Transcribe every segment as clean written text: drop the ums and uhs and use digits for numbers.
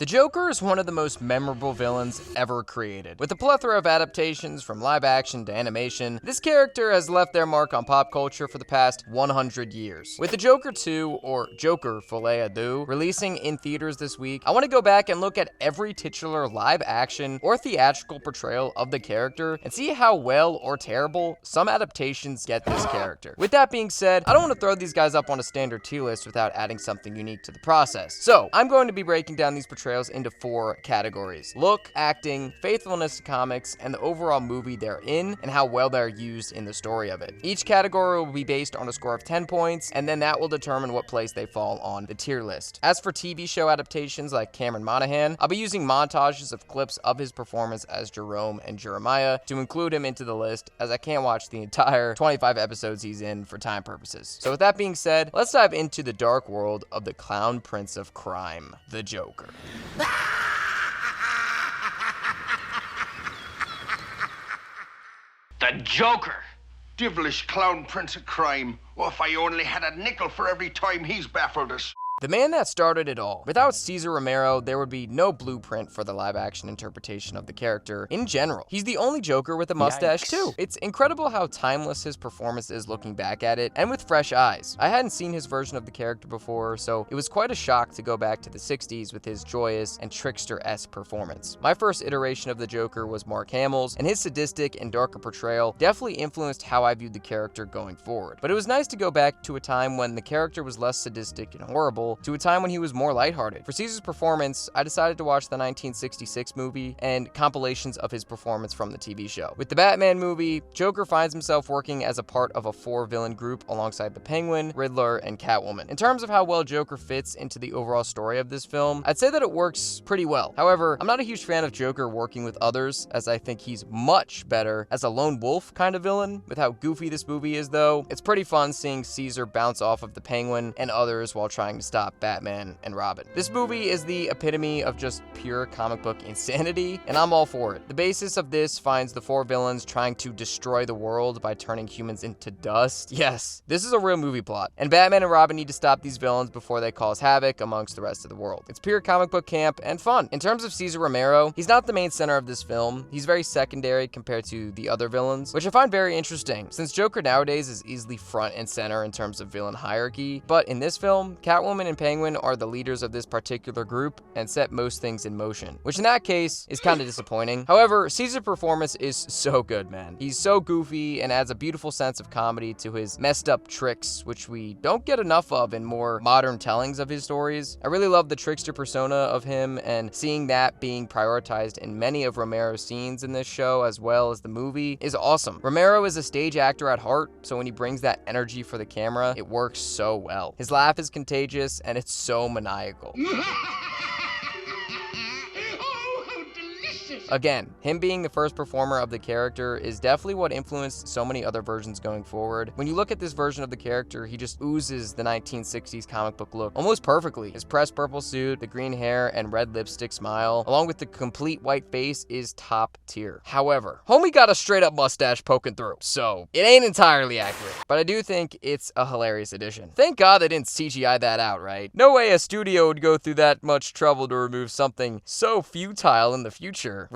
The Joker is one of the most memorable villains ever created. With a plethora of adaptations from live action to animation, this character has left their mark on pop culture for the past 100 years. With The Joker 2, or Joker Folie A Deux, releasing in theaters this week, I want to go back and look at every titular live action or theatrical portrayal of the character and see how well or terrible some adaptations get this character. With that being said, I don't want to throw these guys up on a standard tier list without adding something unique to the process. So, I'm going to be breaking down these portrayals into 4 categories: look, acting, faithfulness to comics, and the overall movie they're in, and how well they're used in the story of it. Each category will be based on a score of 10 points, and then that will determine what place they fall on the tier list. As for TV show adaptations like Cameron Monaghan, I'll be using montages of clips of his performance as Jerome and Jeremiah to include him into the list, as I can't watch the entire 25 episodes he's in for time purposes. So with that being said, let's dive into the dark world of the clown prince of crime, the Joker. The Joker! Devilish clown prince of crime. Oh, if I only had a nickel for every time he's baffled us. The man that started it all. Without Cesar Romero, there would be no blueprint for the live-action interpretation of the character in general. He's the only Joker with a mustache, too. It's incredible how timeless his performance is looking back at it, and with fresh eyes. I hadn't seen his version of the character before, so it was quite a shock to go back to the 60s with his joyous and trickster-esque performance. My first iteration of the Joker was Mark Hamill's, and his sadistic and darker portrayal definitely influenced how I viewed the character going forward. But it was nice to go back to a time when the character was less sadistic and horrible, to a time when he was more lighthearted. For Caesar's performance, I decided to watch the 1966 movie and compilations of his performance from the TV show. With the Batman movie, Joker finds himself working as a part of a 4-villain group alongside the Penguin, Riddler, and Catwoman. In terms of how well Joker fits into the overall story of this film, I'd say that it works pretty well. However, I'm not a huge fan of Joker working with others, as I think he's much better as a lone wolf kind of villain. With how goofy this movie is though, it's pretty fun seeing Caesar bounce off of the Penguin and others while trying to stop Batman and Robin. This movie is the epitome of just pure comic book insanity, and I'm all for it. The basis of this finds the 4 villains trying to destroy the world by turning humans into dust. Yes, this is a real movie plot, and Batman and Robin need to stop these villains before they cause havoc amongst the rest of the world. It's pure comic book camp and fun. In terms of Cesar Romero, he's not the main center of this film. He's very secondary compared to the other villains, which I find very interesting, since Joker nowadays is easily front and center in terms of villain hierarchy. But in this film, Catwoman and Penguin are the leaders of this particular group and set most things in motion, which in that case is kind of disappointing. However, Caesar's performance is so good, man. He's so goofy and adds a beautiful sense of comedy to his messed up tricks, which we don't get enough of in more modern tellings of his stories. I really love the trickster persona of him, and seeing that being prioritized in many of Romero's scenes in this show as well as the movie is awesome. Romero is a stage actor at heart, so when he brings that energy for the camera, it works so well. His laugh is contagious and it's so maniacal. Again, him being the first performer of the character is definitely what influenced so many other versions going forward. When you look at this version of the character, he just oozes the 1960s comic book look almost perfectly. His pressed purple suit, the green hair, and red lipstick smile, along with the complete white face, is top tier. However, homie got a straight up mustache poking through, so it ain't entirely accurate. But I do think it's a hilarious addition. Thank God they didn't CGI that out, right? No way a studio would go through that much trouble to remove something so futile in the future,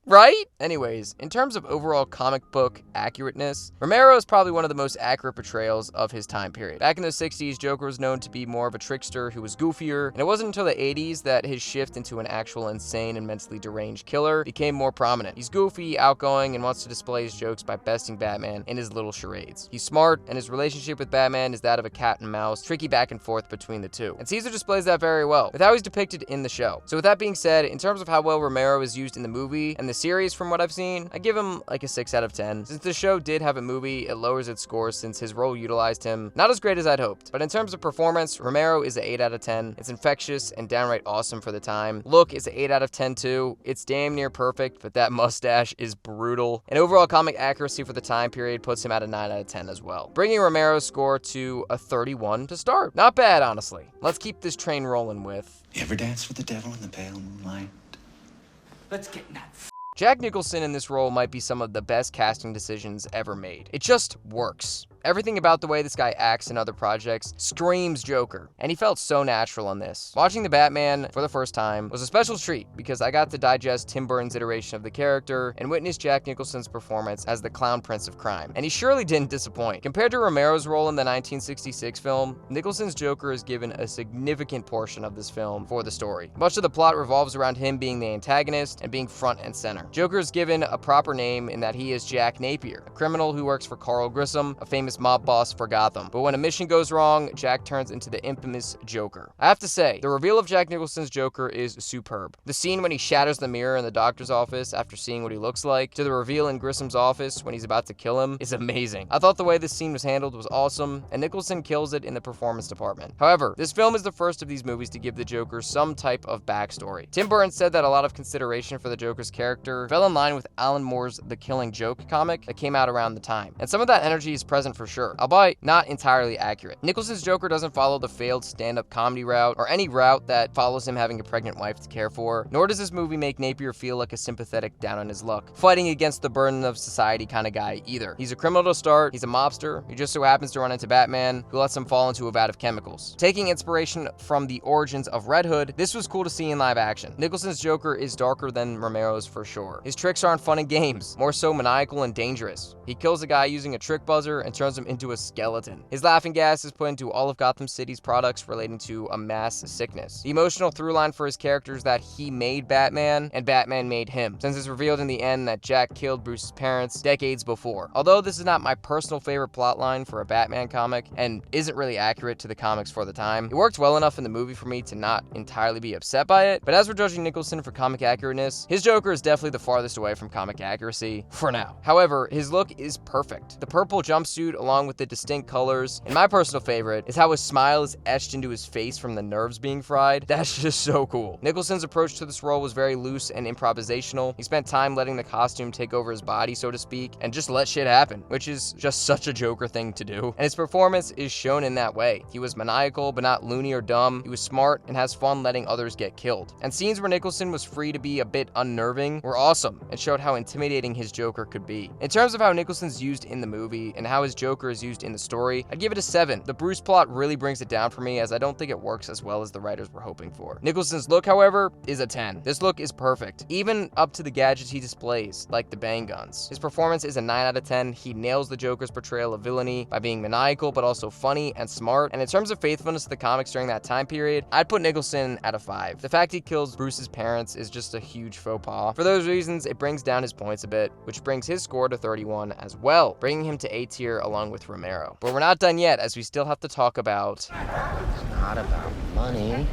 Right? Anyways, in terms of overall comic book accurateness, Romero is probably one of the most accurate portrayals of his time period. Back in the 60s, Joker was known to be more of a trickster who was goofier, and it wasn't until the 80s that his shift into an actual insane and mentally deranged killer became more prominent. He's goofy, outgoing, and wants to display his jokes by besting Batman in his little charades. He's smart, and his relationship with Batman is that of a cat and mouse, tricky back and forth between the two. And Caesar displays that very well, with how he's depicted in the show. So with that being said, in terms of how well Romero is used in the movie and the series from what I've seen, I give him like a 6 out of 10. Since the show did have a movie, it lowers its score since his role utilized him not as great as I'd hoped. But in terms of performance, Romero is an 8 out of 10. It's infectious and downright awesome for the time. Look is an 8 out of 10 too. It's damn near perfect, but that mustache is brutal. And overall comic accuracy for the time period puts him at a 9 out of 10 as well, bringing Romero's score to a 31 to start. Not bad, honestly. Let's keep this train rolling with... You ever dance with the devil in the pale moonlight? Let's get in that Jack Nicholson in this role might be some of the best casting decisions ever made. It just works. Everything about the way this guy acts in other projects screams Joker, and he felt so natural on this. Watching The Batman for the first time was a special treat because I got to digest Tim Burton's iteration of the character and witness Jack Nicholson's performance as the Clown Prince of Crime, and he surely didn't disappoint. Compared to Romero's role in the 1966 film, Nicholson's Joker is given a significant portion of this film for the story. Much of the plot revolves around him being the antagonist and being front and center. Joker is given a proper name in that he is Jack Napier, a criminal who works for Carl Grissom, a famous mob boss for Gotham. But when a mission goes wrong, Jack turns into the infamous Joker. I have to say, the reveal of Jack Nicholson's Joker is superb. The scene when he shatters the mirror in the doctor's office after seeing what he looks like, to the reveal in Grissom's office when he's about to kill him, is amazing. I thought the way this scene was handled was awesome, and Nicholson kills it in the performance department. However, this film is the first of these movies to give the Joker some type of backstory. Tim Burton said that a lot of consideration for the Joker's character fell in line with Alan Moore's The Killing Joke comic that came out around the time, and some of that energy is present for sure, albeit not entirely accurate. Nicholson's Joker doesn't follow the failed stand-up comedy route, or any route that follows him having a pregnant wife to care for, nor does this movie make Napier feel like a sympathetic down on his luck, fighting against the burden of society kind of guy either. He's a criminal to start, he's a mobster, who just so happens to run into Batman, who lets him fall into a vat of chemicals. Taking inspiration from the origins of Red Hood, this was cool to see in live action. Nicholson's Joker is darker than Romero's for sure. His tricks aren't fun and games, more so maniacal and dangerous. He kills a guy using a trick buzzer and turns him into a skeleton. His laughing gas is put into all of Gotham City's products relating to a mass sickness. The emotional through line for his character is that he made Batman and Batman made him, since it's revealed in the end that Jack killed Bruce's parents decades before. Although this is not my personal favorite plotline for a Batman comic and isn't really accurate to the comics for the time, it worked well enough in the movie for me to not entirely be upset by it. But as we're judging Nicholson for comic accurateness, his Joker is definitely the farthest away from comic accuracy for now. However, his look is perfect. The purple jumpsuit along with the distinct colors, and my personal favorite is how his smile is etched into his face from the nerves being fried. That's just so cool. Nicholson's approach to this role was very loose and improvisational. He spent time letting the costume take over his body, so to speak, and just let shit happen, which is just such a Joker thing to do. And his performance is shown in that way. He was maniacal, but not loony or dumb. He was smart and has fun letting others get killed. And scenes where Nicholson was free to be a bit unnerving were awesome and showed how intimidating his Joker could be. In terms of how Nicholson's used in the movie and how his Joker is used in the story, I'd give it a 7. The Bruce plot really brings it down for me, as I don't think it works as well as the writers were hoping for. Nicholson's look, however, is a 10. This look is perfect, even up to the gadgets he displays, like the bang guns. His performance is a 9 out of 10. He nails the Joker's portrayal of villainy by being maniacal but also funny and smart, and in terms of faithfulness to the comics during that time period, I'd put Nicholson at a 5. The fact he kills Bruce's parents is just a huge faux pas. For those reasons, it brings down his points a bit, which brings his score to 31 as well, bringing him to A tier along with Romero. But we're not done yet, as we still have to talk about... It's not about money.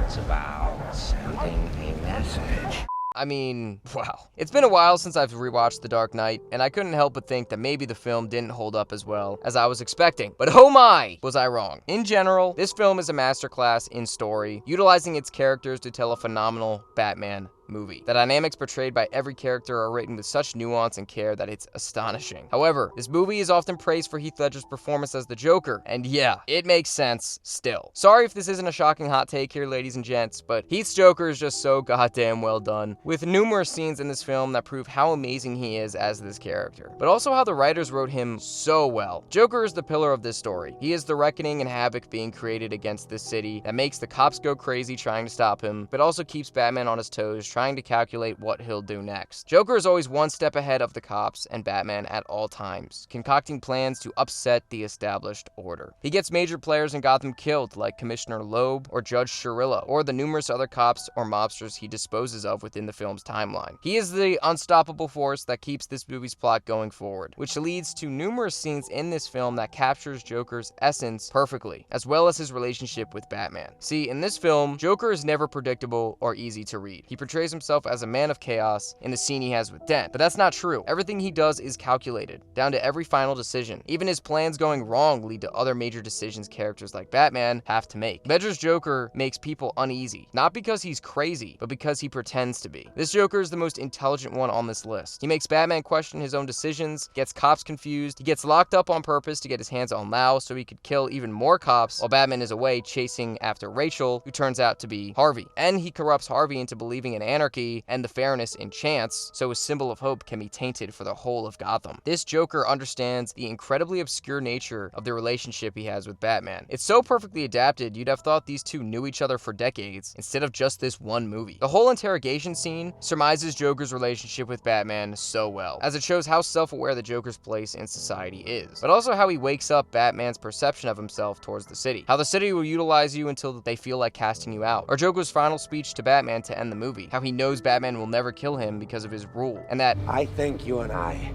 It's about sending a message. I mean, wow. It's been a while since I've rewatched The Dark Knight, and I couldn't help but think that maybe the film didn't hold up as well as I was expecting. But oh my, was I wrong. In general, this film is a masterclass in story, utilizing its characters to tell a phenomenal Batman movie. The dynamics portrayed by every character are written with such nuance and care that it's astonishing. However, this movie is often praised for Heath Ledger's performance as the Joker, and yeah, it makes sense still. Sorry if this isn't a shocking hot take here, ladies and gents, but Heath's Joker is just so goddamn well done, with numerous scenes in this film that prove how amazing he is as this character, but also how the writers wrote him so well. Joker is the pillar of this story. He is the reckoning and havoc being created against this city that makes the cops go crazy trying to stop him, but also keeps Batman on his toes, trying to calculate what he'll do next. Joker is always one step ahead of the cops and Batman at all times, concocting plans to upset the established order. He gets major players in Gotham killed, like Commissioner Loeb or Judge Shirillo, or the numerous other cops or mobsters he disposes of within the film's timeline. He is the unstoppable force that keeps this movie's plot going forward, which leads to numerous scenes in this film that captures Joker's essence perfectly, as well as his relationship with Batman. See, in this film, Joker is never predictable or easy to read. He portrays himself as a man of chaos in the scene he has with Dent, but that's not true. Everything he does is calculated, down to every final decision. Even his plans going wrong lead to other major decisions characters like Batman have to make. Ledger's Joker makes people uneasy, not because he's crazy, but because he pretends to be. This Joker is the most intelligent one on this list. He makes Batman question his own decisions, gets cops confused, he gets locked up on purpose to get his hands on Lau so he could kill even more cops while Batman is away chasing after Rachel, who turns out to be Harvey. And he corrupts Harvey into believing an anarchy and the fairness in chance, so a symbol of hope can be tainted for the whole of Gotham. This Joker understands the incredibly obscure nature of the relationship he has with Batman. It's so perfectly adapted, you'd have thought these two knew each other for decades instead of just this one movie. The whole interrogation scene surmises Joker's relationship with Batman so well, as it shows how self-aware the Joker's place in society is, but also how he wakes up Batman's perception of himself towards the city, how the city will utilize you until they feel like casting you out, or Joker's final speech to Batman to end the movie, how he knows Batman will never kill him because of his rule, and that I think you and I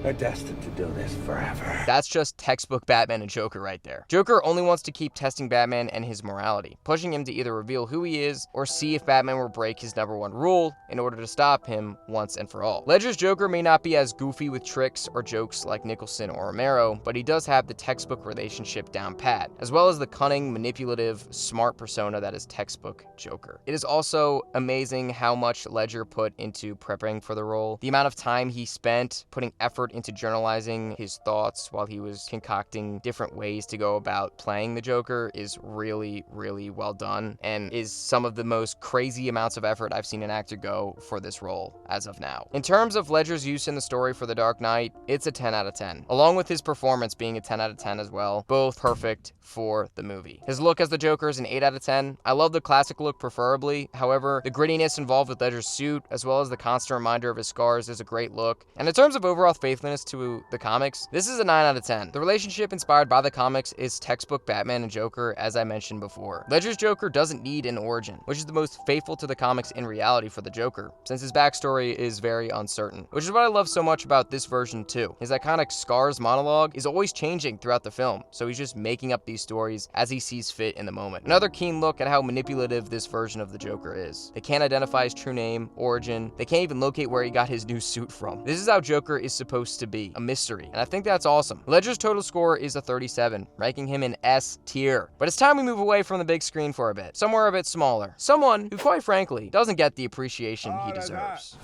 are destined to do this forever. That's just textbook Batman and Joker right there. Joker only wants to keep testing Batman and his morality, pushing him to either reveal who he is or see if Batman will break his #1 rule in order to stop him once and for all. Ledger's Joker may not be as goofy with tricks or jokes like Nicholson or Romero, but he does have the textbook relationship down pat, as well as the cunning, manipulative, smart persona that is textbook Joker. It is also amazing how much Ledger put into prepping for the role. The amount of time he spent putting effort into journalizing his thoughts while he was concocting different ways to go about playing the Joker is really, really well done, and is some of the most crazy amounts of effort I've seen an actor go for this role as of now. In terms of Ledger's use in the story for The Dark Knight, it's a 10 out of 10, along with his performance being a 10 out of 10 as well, both perfect for the movie. His look as the Joker is an 8 out of 10. I love the classic look preferably, however, the grittiness involved with Ledger's suit, as well as the constant reminder of his scars, is a great look. And in terms of overall faithfulness to the comics, this is a 9 out of 10. The relationship inspired by the comics is textbook Batman and Joker, as I mentioned before. Ledger's Joker doesn't need an origin, which is the most faithful to the comics in reality for the Joker, since his backstory is very uncertain, which is what I love so much about this version too. His iconic scars monologue is always changing throughout the film, so he's just making up these stories as he sees fit in the moment. Another keen look at how manipulative this version of the Joker is. They can't identify his true name, origin, they can't even locate where he got his new suit from. This is how Joker is supposed to be, a mystery, and I think that's awesome. Ledger's total score is a 37, ranking him in S tier. But it's time we move away from the big screen for a bit, somewhere a bit smaller. Someone who, quite frankly, doesn't get the appreciation he deserves.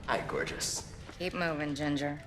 Hi, gorgeous. Keep moving, Ginger.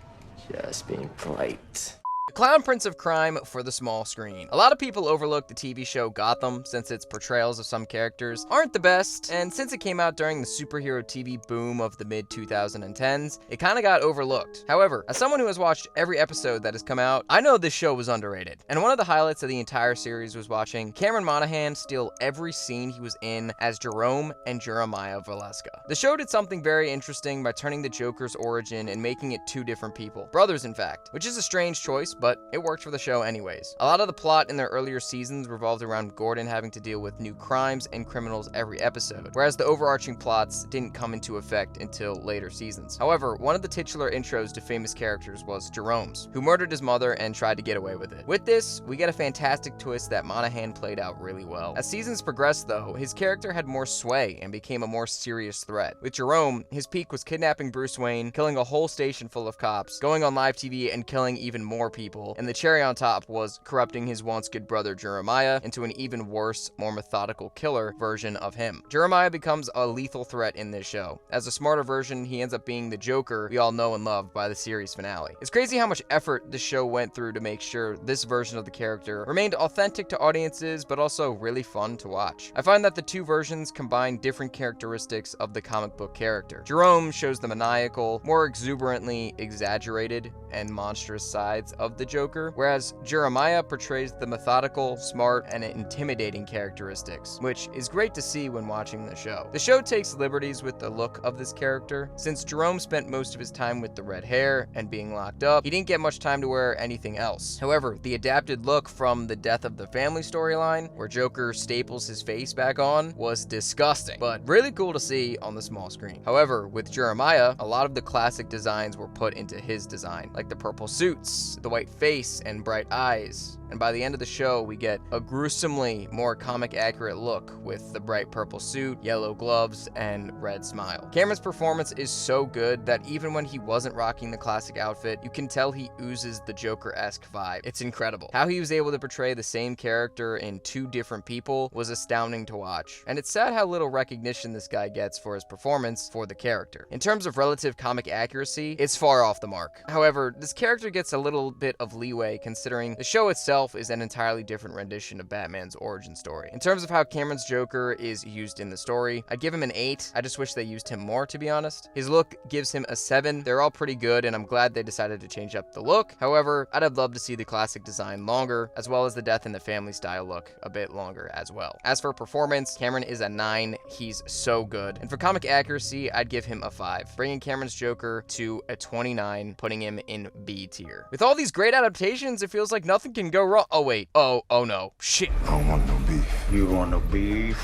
Just being polite. The Clown Prince of Crime for the small screen. A lot of people overlook the TV show Gotham since its portrayals of some characters aren't the best, and since it came out during the superhero TV boom of the mid-2010s, it kinda got overlooked. However, as someone who has watched every episode that has come out, I know this show was underrated. And one of the highlights of the entire series was watching Cameron Monaghan steal every scene he was in as Jerome and Jeremiah Valeska. The show did something very interesting by turning the Joker's origin and making it two different people. Brothers, in fact, which is a strange choice, but it worked for the show anyways. A lot of the plot in their earlier seasons revolved around Gordon having to deal with new crimes and criminals every episode, whereas the overarching plots didn't come into effect until later seasons. However, one of the titular intros to famous characters was Jerome's, who murdered his mother and tried to get away with it. With this, we get a fantastic twist that Monaghan played out really well. As seasons progressed though, his character had more sway and became a more serious threat. With Jerome, his peak was kidnapping Bruce Wayne, killing a whole station full of cops, going on live TV and killing even more people, and the cherry on top was corrupting his once good brother Jeremiah into an even worse, more methodical killer version of him. Jeremiah becomes a lethal threat in this show. As a smarter version, he ends up being the Joker we all know and love by the series finale. It's crazy how much effort the show went through to make sure this version of the character remained authentic to audiences, but also really fun to watch. I find that the two versions combine different characteristics of the comic book character. Jerome shows the maniacal, more exuberantly exaggerated, and monstrous sides of the Joker, whereas Jeremiah portrays the methodical, smart, and intimidating characteristics, which is great to see when watching the show. The show takes liberties with the look of this character. Since Jerome spent most of his time with the red hair and being locked up, he didn't get much time to wear anything else. However, the adapted look from the Death of the Family storyline, where Joker staples his face back on, was disgusting, but really cool to see on the small screen. However, with Jeremiah, a lot of the classic designs were put into his design, like the purple suits, the white face, and bright eyes. And by the end of the show, we get a gruesomely more comic accurate look with the bright purple suit, yellow gloves, and red smile. Cameron's performance is so good that even when he wasn't rocking the classic outfit, you can tell he oozes the Joker-esque vibe. It's incredible. How he was able to portray the same character in two different people was astounding to watch. And it's sad how little recognition this guy gets for his performance for the character. In terms of relative comic accuracy, it's far off the mark. However, this character gets a little bit of leeway considering the show itself itself is an entirely different rendition of Batman's origin story. In terms of how Cameron's Joker is used in the story, I'd give him an 8. I just wish they used him more, to be honest. His look gives him a 7. They're all pretty good, and I'm glad they decided to change up the look. However, I'd have loved to see the classic design longer, as well as the Death in the Family style look a bit longer as well. As for performance, Cameron is a 9. He's so good. And for comic accuracy, I'd give him a 5, bringing Cameron's Joker to a 29, putting him in B tier. With all these great adaptations, it feels like nothing can go wrong. Oh wait, oh no, shit. I don't want no beef. You want no beef?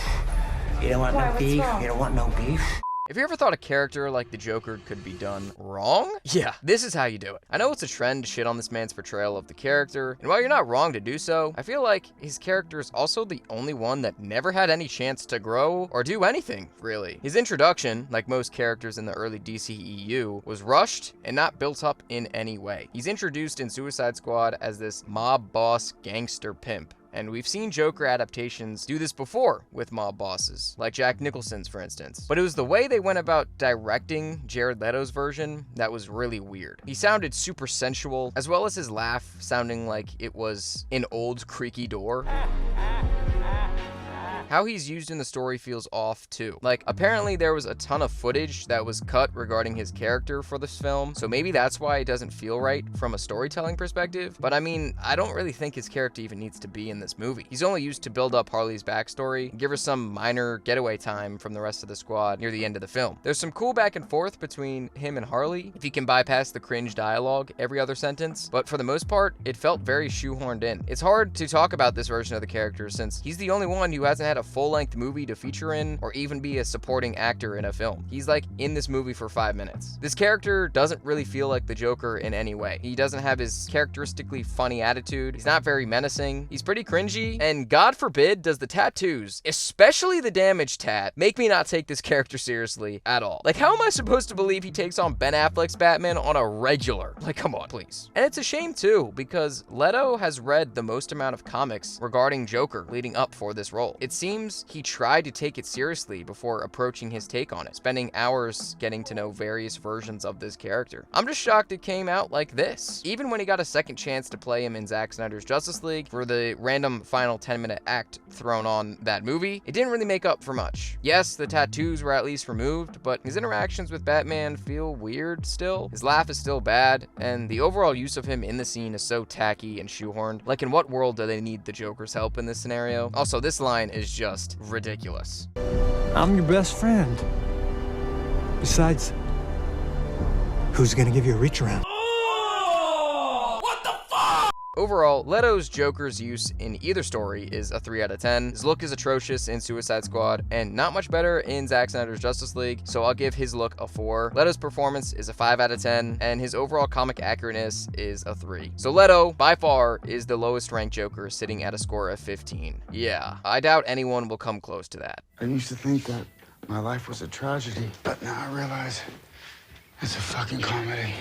You don't want no beef? You don't want no beef? If you ever thought a character like the Joker could be done wrong? Yeah, this is how you do it. I know it's a trend to shit on this man's portrayal of the character, and while you're not wrong to do so, I feel like his character is also the only one that never had any chance to grow or do anything, really. His introduction, like most characters in the early DCEU, was rushed and not built up in any way. He's introduced in Suicide Squad as this mob boss gangster pimp. And we've seen Joker adaptations do this before with mob bosses, like Jack Nicholson's, for instance. But it was the way they went about directing Jared Leto's version that was really weird. He sounded super sensual, as well as his laugh sounding like it was an old creaky door. How he's used in the story feels off too. Like, apparently there was a ton of footage that was cut regarding his character for this film, so maybe that's why it doesn't feel right from a storytelling perspective. But I mean, I don't really think his character even needs to be in this movie. He's only used to build up Harley's backstory and give her some minor getaway time from the rest of the squad near the end of the film. There's some cool back and forth between him and Harley, if you can bypass the cringe dialogue every other sentence, but for the most part, it felt very shoehorned in. It's hard to talk about this version of the character since he's the only one who hasn't had a full-length movie to feature in or even be a supporting actor in a film. He's like in this movie for 5 minutes. This character doesn't really feel like the Joker in any way. He doesn't have his characteristically funny attitude. He's not very menacing. He's pretty cringy, and God forbid does the tattoos, especially the damage tat, make me not take this character seriously at all. Like, how am I supposed to believe he takes on Ben Affleck's Batman on a regular? Like, come on, please. And it's a shame too, because Leto has read the most amount of comics regarding Joker leading up for this role. It seems he tried to take it seriously before approaching his take on it, spending hours getting to know various versions of this character. I'm just shocked it came out like this. Even when he got a second chance to play him in Zack Snyder's Justice League for the random final 10-minute act thrown on that movie, it didn't really make up for much. Yes, the tattoos were at least removed, but his interactions with Batman feel weird still. His laugh is still bad, and the overall use of him in the scene is so tacky and shoehorned. Like, in what world do they need the Joker's help in this scenario? Also, this line is just ridiculous. I'm your best friend. Besides, who's gonna give you a reach around? Overall, Leto's Joker's use in either story is a 3 out of 10. His look is atrocious in Suicide Squad and not much better in Zack Snyder's Justice League, so I'll give his look a 4. Leto's performance is a 5 out of 10, and his overall comic accurateness is a 3. So Leto, by far, is the lowest ranked Joker, sitting at a score of 15. Yeah, I doubt anyone will come close to that. I used to think that my life was a tragedy, but now I realize it's a fucking comedy.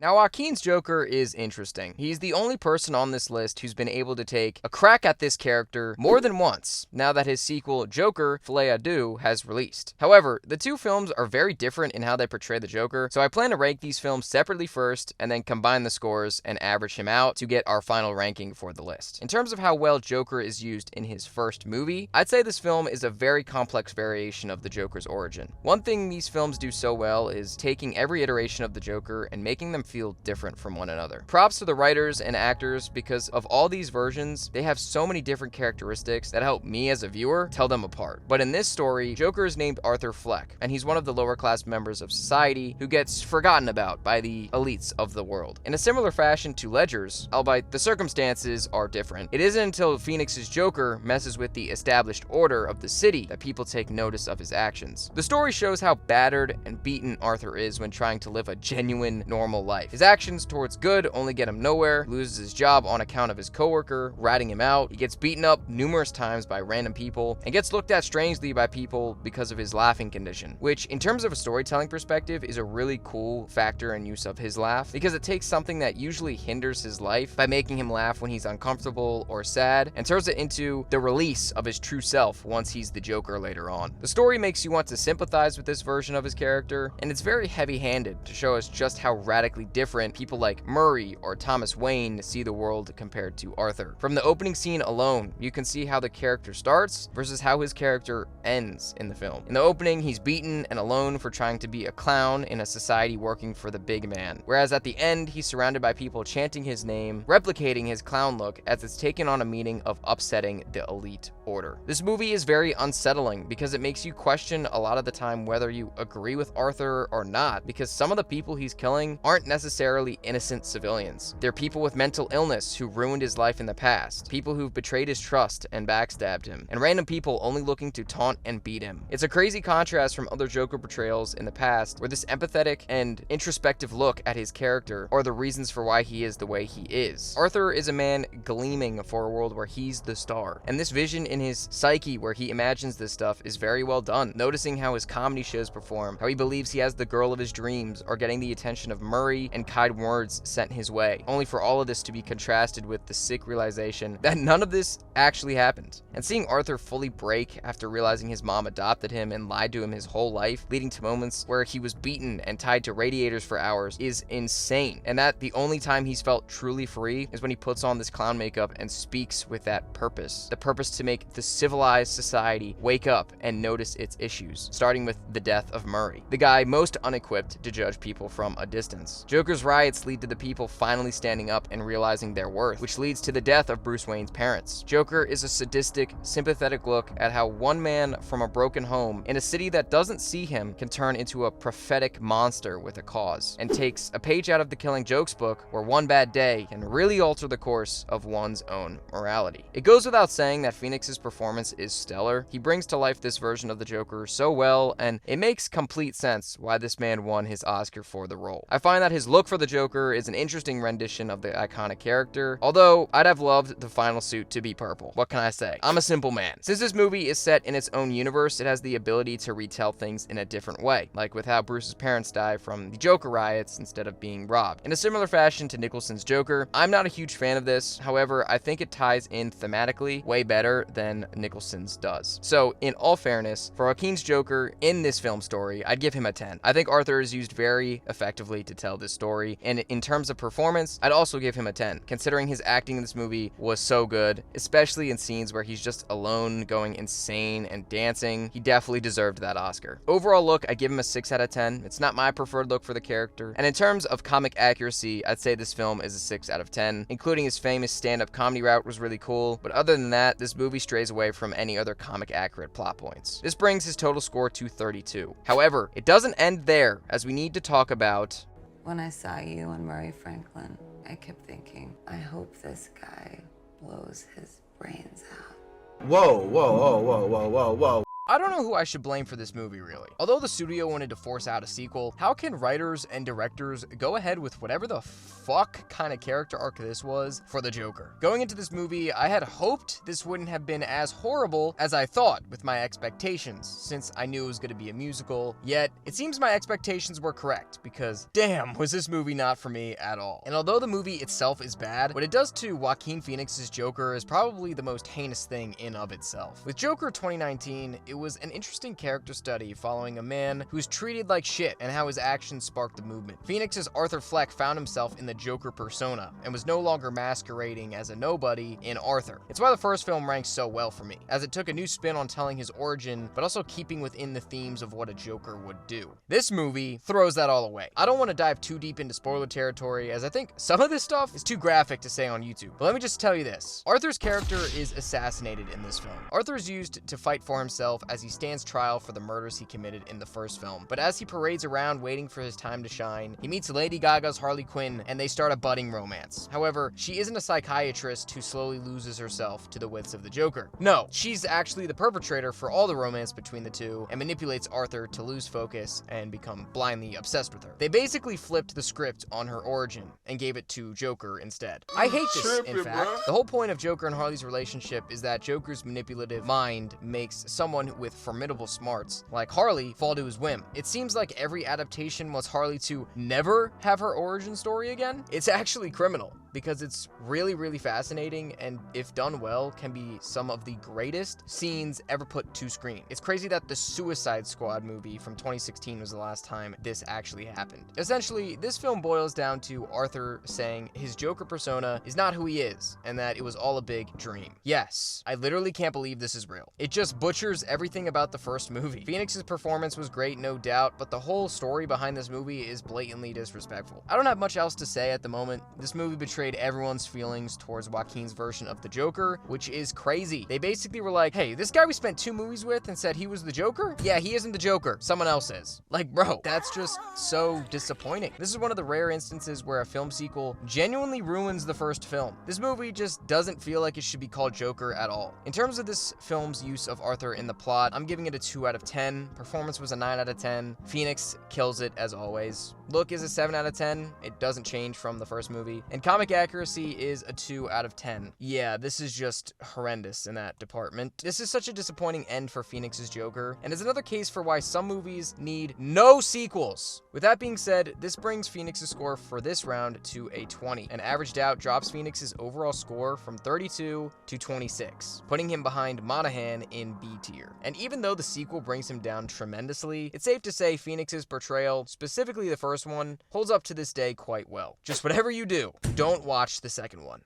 Now, Joaquin's Joker is interesting. He's the only person on this list who's been able to take a crack at this character more than once, now that his sequel, Joker, Folie A Deux, has released. However, the two films are very different in how they portray the Joker, so I plan to rank these films separately first, and then combine the scores and average him out to get our final ranking for the list. In terms of how well Joker is used in his first movie, I'd say this film is a very complex variation of the Joker's origin. One thing these films do so well is taking every iteration of the Joker and making them feel different from one another. Props to the writers and actors, because of all these versions, they have so many different characteristics that help me as a viewer tell them apart. But in this story, Joker is named Arthur Fleck, and he's one of the lower class members of society who gets forgotten about by the elites of the world. In a similar fashion to Ledger's, albeit the circumstances are different, it isn't until Phoenix's Joker messes with the established order of the city that people take notice of his actions. The story shows how battered and beaten Arthur is when trying to live a genuine, normal life. His actions towards good only get him nowhere, loses his job on account of his coworker ratting him out, he gets beaten up numerous times by random people, and gets looked at strangely by people because of his laughing condition, which in terms of a storytelling perspective is a really cool factor and use of his laugh, because it takes something that usually hinders his life by making him laugh when he's uncomfortable or sad, and turns it into the release of his true self once he's the Joker later on. The story makes you want to sympathize with this version of his character, and it's very heavy-handed to show us just how radically different people like Murray or Thomas Wayne see the world compared to Arthur. From the opening scene alone, you can see how the character starts versus how his character ends in the film. In the opening, he's beaten and alone for trying to be a clown in a society working for the big man, whereas at the end, he's surrounded by people chanting his name, replicating his clown look as it's taken on a meaning of upsetting the elite order. This movie is very unsettling because it makes you question a lot of the time whether you agree with Arthur or not, because some of the people he's killing aren't necessarily innocent civilians. They're people with mental illness who ruined his life in the past, people who've betrayed his trust and backstabbed him, and random people only looking to taunt and beat him. It's a crazy contrast from other Joker portrayals in the past where this empathetic and introspective look at his character are the reasons for why he is the way he is. Arthur is a man gleaming for a world where he's the star, and this vision in his psyche where he imagines this stuff is very well done. Noticing how his comedy shows perform, how he believes he has the girl of his dreams, or getting the attention of Murray and kind words sent his way, only for all of this to be contrasted with the sick realization that none of this actually happened. And seeing Arthur fully break after realizing his mom adopted him and lied to him his whole life, leading to moments where he was beaten and tied to radiators for hours, is insane. And that the only time he's felt truly free is when he puts on this clown makeup and speaks with that purpose. The purpose to make the civilized society wake up and notice its issues, starting with the death of Murray, the guy most unequipped to judge people from a distance. Joker's riots lead to the people finally standing up and realizing their worth, which leads to the death of Bruce Wayne's parents. Joker is a sadistic, sympathetic look at how one man from a broken home in a city that doesn't see him can turn into a prophetic monster with a cause, and takes a page out of the Killing Jokes book where one bad day can really alter the course of one's own morality. It goes without saying that Phoenix's performance is stellar. He brings to life this version of the Joker so well, and it makes complete sense why this man won his Oscar for the role. I find that his look for the Joker is an interesting rendition of the iconic character, although I'd have loved the final suit to be purple. What can I say? I'm a simple man. Since this movie is set in its own universe, it has the ability to retell things in a different way, like with how Bruce's parents die from the Joker riots instead of being robbed. In a similar fashion to Nicholson's Joker, I'm not a huge fan of this. However, I think it ties in thematically way better than Nicholson's does. So, in all fairness, for Joaquin's Joker in this film story, I'd give him a 10. I think Arthur is used very effectively to tell this story, and in terms of performance, I'd also give him a 10, considering his acting in this movie was so good, especially in scenes where he's just alone, going insane and dancing. He definitely deserved that Oscar. Overall look, I give him a 6 out of 10. It's not my preferred look for the character, and in terms of comic accuracy, I'd say this film is a 6 out of 10, including his famous stand-up comedy route was really cool, but other than that, this movie strays away from any other comic accurate plot points. This brings his total score to 32. However, it doesn't end there, as we need to talk about... When I saw you and Murray Franklin, I kept thinking, I hope this guy blows his brains out. Whoa, whoa, whoa, whoa, whoa, whoa, whoa. I don't know who I should blame for this movie, really. Although the studio wanted to force out a sequel, how can writers and directors go ahead with whatever the fuck kind of character arc this was for the Joker? Going into this movie, I had hoped this wouldn't have been as horrible as I thought with my expectations, since I knew it was going to be a musical, yet it seems my expectations were correct, because damn, was this movie not for me at all. And although the movie itself is bad, what it does to Joaquin Phoenix's Joker is probably the most heinous thing in of itself. With Joker 2019, it was an interesting character study following a man who's treated like shit and how his actions sparked the movement. Phoenix's Arthur Fleck found himself in the Joker persona and was no longer masquerading as a nobody in Arthur. It's why the first film ranks so well for me, as it took a new spin on telling his origin, but also keeping within the themes of what a Joker would do. This movie throws that all away. I don't want to dive too deep into spoiler territory, as I think some of this stuff is too graphic to say on YouTube, but let me just tell you this. Arthur's character is assassinated in this film. Arthur is used to fight for himself as he stands trial for the murders he committed in the first film. But as he parades around waiting for his time to shine, he meets Lady Gaga's Harley Quinn and they start a budding romance. However, she isn't a psychiatrist who slowly loses herself to the wits of the Joker. No, she's actually the perpetrator for all the romance between the two and manipulates Arthur to lose focus and become blindly obsessed with her. They basically flipped the script on her origin and gave it to Joker instead. I hate this, in fact. The whole point of Joker and Harley's relationship is that Joker's manipulative mind makes someone with with formidable smarts, like Harley, fall to his whim. It seems like every adaptation wants Harley to never have her origin story again. It's actually criminal, because it's really fascinating, and if done well, can be some of the greatest scenes ever put to screen. It's crazy that the Suicide Squad movie from 2016 was the last time this actually happened. Essentially, this film boils down to Arthur saying his Joker persona is not who he is, and that it was all a big dream. Yes, I literally can't believe this is real. It just butchers everything about the first movie. Phoenix's performance was great, no doubt, but the whole story behind this movie is blatantly disrespectful. I don't have much else to say at the moment. This movie betrayed everyone's feelings towards Joaquin's version of the Joker, which is crazy. They basically were like, hey, this guy we spent 2 movies with and said he was the Joker? Yeah, he isn't the Joker. Someone else is. Like, bro, that's just so disappointing. This is one of the rare instances where a film sequel genuinely ruins the first film. This movie just doesn't feel like it should be called Joker at all. In terms of this film's use of Arthur in the plot, I'm giving it a 2 out of 10. Performance was a 9 out of 10. Phoenix kills it as always. Look is a 7 out of 10. It doesn't change from the first movie. And comic accuracy is a 2 out of 10. Yeah, this is just horrendous in that department. This is such a disappointing end for Phoenix's Joker, and is another case for why some movies need no sequels. With that being said, this brings Phoenix's score for this round to a 20, and averaged out drops Phoenix's overall score from 32 to 26, putting him behind Monaghan in B tier. And even though the sequel brings him down tremendously, it's safe to say Phoenix's Portrayal, specifically the first one, holds up to this day quite well. Just whatever you do, don't watch the second one.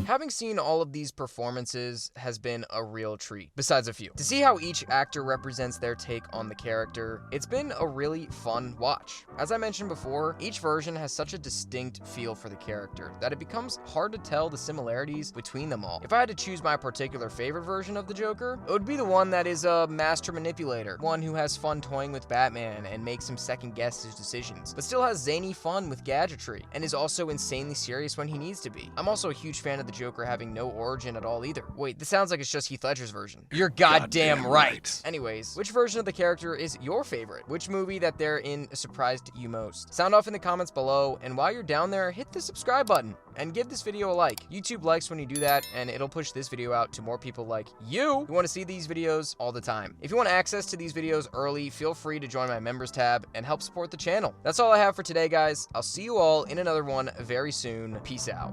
Having seen all of these performances has been a real treat, besides a few. To see how each actor represents their take on the character, it's been a really fun watch. As I mentioned before, each version has such a distinct feel for the character that it becomes hard to tell the similarities between them all. If I had to choose my particular favorite version of the Joker, it would be the one that is a master manipulator, one who has fun toying with Batman and makes him second guess his decisions, but still has zany fun with gadgetry, and is also insanely serious when he needs to be. I'm also a huge fan of the Joker having no origin at all either. Wait, this sounds like it's just Heath Ledger's version. You're goddamn right. Anyways, which version of the character is your favorite? Which movie that they're in surprised you most? Sound off in the comments below, and while you're down there, hit the subscribe button and give this video a like. YouTube likes when you do that, and it'll push this video out to more people like you who want to see these videos all the time. If you want access to these videos early, feel free to join my members tab and help support the channel. That's all I have for today, guys. I'll see you all in another one very soon. Peace out.